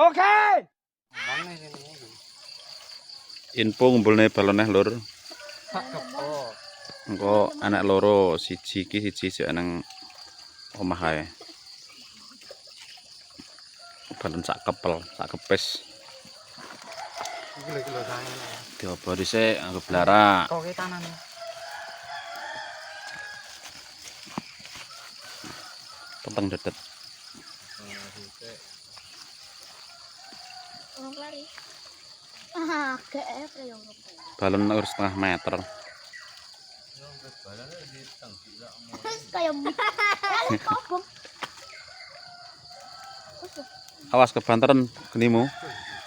Oke. Info ngumpulne baloneh lur. Engko anak loro siji sik nang omah ae. Balon sak kepel, sak kepes. Diopo dhisik anggo blarak. Kok tanane. Tentang dedet. Balon urus setengah meter. Awas kebanteran genimu.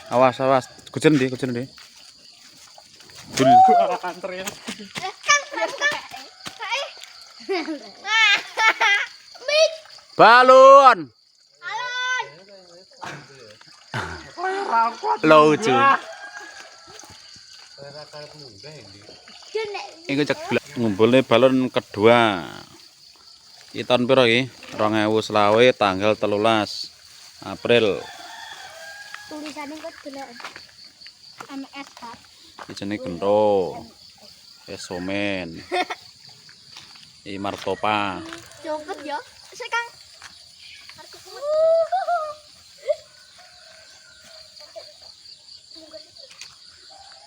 Awas. Kujen di. Dul. Balon. Lucu. Iku cek ngumpulne balon kedua. Iki tahun piro iki? 2020 tanggal 13 April. Tulisannya kok delok. MS Pak. Iki jenenge gento. Somen. Iki martopa. Cepet ya. Sik Kang.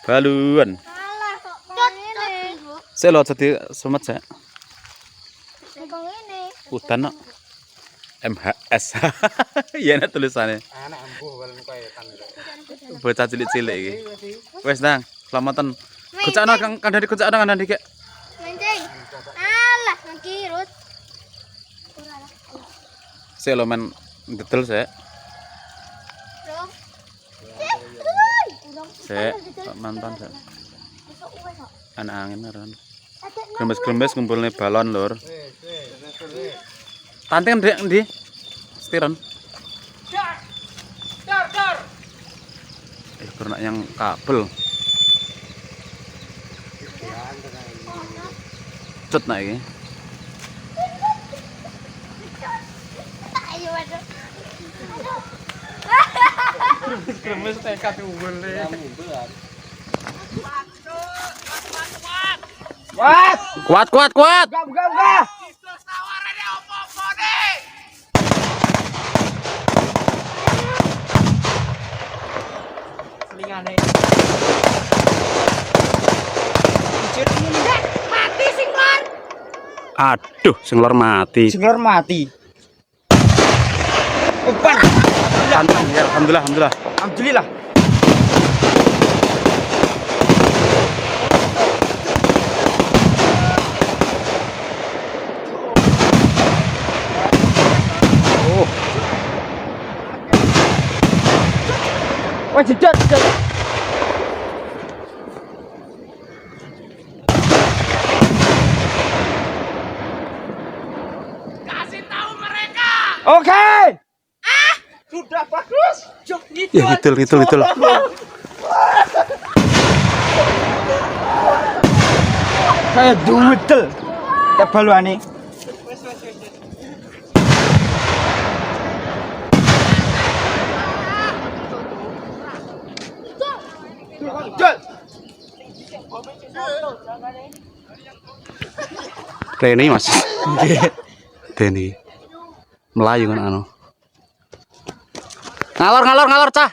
Balon. Alah kok ngene. Sik lho dadi semet sik. Kok ngene. Udan no. MHS. Iya nek tulisannya. Anak ampuh balon koetan. Bocah cilik-cilik iki. Wes Nang, selamatan. Kucakno Kang Dadi kucakno Kang Dadi kek. Mancing. Alah nang kirut. Ora lah. Sik lho men dedel sik. Dong. Sik, mantan sik. Anak angin aran. Gremes-gremes ngumpulne balon lur. Tanting ndek endi? Setiron. Dar. Kurang yang kabel. Cut nak iki. Ayo waduh. Kremes tekat unggul e. Kuat. Buka. Selingane. Mati sing lor. Aduh, sing lor mati. Singlor mati. Upan. Ya, alhamdulillah. Alhamdulillah. Oh, Wah, jedot. Kasih tahu mereka. Oke. Sudah bagus. Jok ya gitu. Saya duwedel. Kebaluane. Jol. Rene Mas. Deni. Melayu kan anu. Ngalor cah.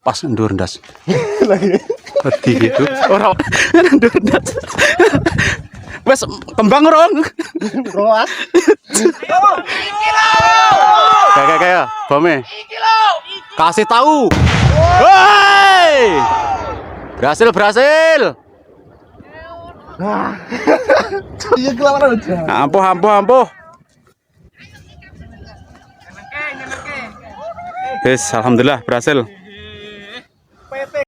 Pas ndur ndas. Peti gitu. Ora ndur ndas. Wes kembang rong. Roas. Kayak bome. Kasih tahu. Woi! Berhasil. Iya kelamaan aja. Ampuh. Yes, alhamdulillah berhasil.